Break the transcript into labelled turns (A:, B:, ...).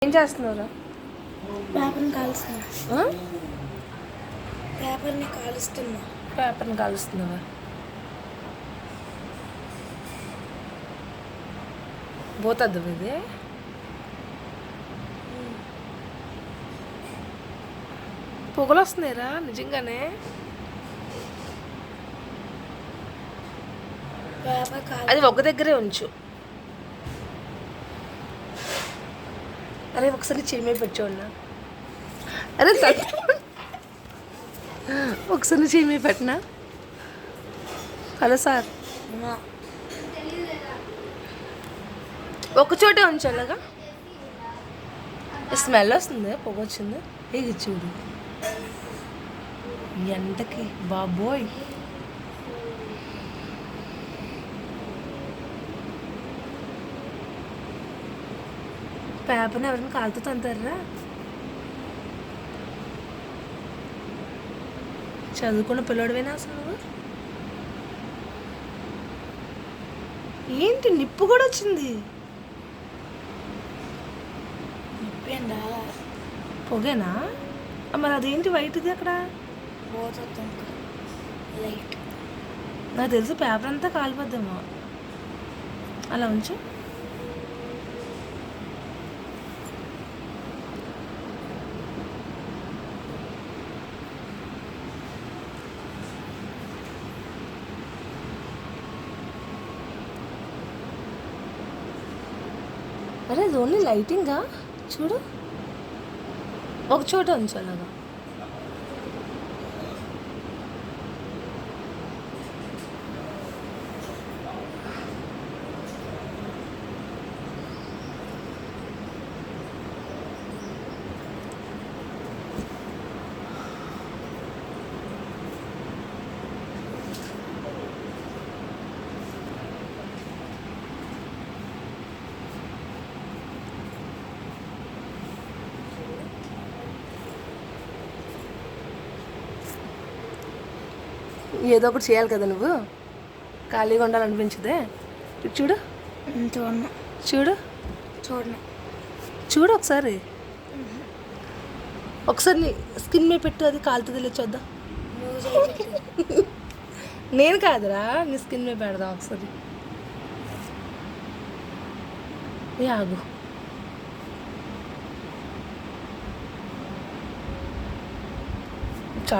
A: ఏం చేస్తున్నారా?
B: పేపర్ని కాలుస్తున్నా.
A: పేపర్ని కాలుస్తున్నావా? పోతుంది ఇది. పొగలు వస్తున్నాయిరా నిజంగానే. అది ఒక దగ్గరే ఉంచు. అరే ఒకసారి చెయ్యి పెట్టావున్నా. అరే ఒకసారి చెయ్యి పెట్టినా. హలో సార్, ఒకచోటే ఉంచాలగా. స్మెల్ వస్తుంది, పొగ వచ్చింది. ఇది చూడు ఎండకి బాబోయ్. పేపర్ని ఎవరైనా కాలుతో తంతారా? చదువుకున్న పిల్లడివేనా అసలు నువ్వు? ఏంటి నిప్పు కూడా వచ్చింది? పొగేనా? మరి అదేంటి వైట్ది అక్కడ?
B: లైట్.
A: నాకు తెలిసి పేపర్ అంతా కాలిపోద్దేమో. అలా ఉంచు. అరే ఇది ఓన్లీ లైటింగా? చూడు ఒక చోట ఉంచు అలాగా. ఏదో ఒకటి చేయాలి కదా నువ్వు. ఖాళీగా ఉండాలనిపించదే. చూడు
B: చూడను.
A: చూడు
B: చూడను.
A: చూడు ఒకసారి. ఒకసారి నీ స్కిన్ మీద పెట్టు, అది కాలుతుంది లేదు చూద్దాం. నేను కాదురా, నీ స్కిన్ మీద పెడదాం ఒకసారి. ఆగు.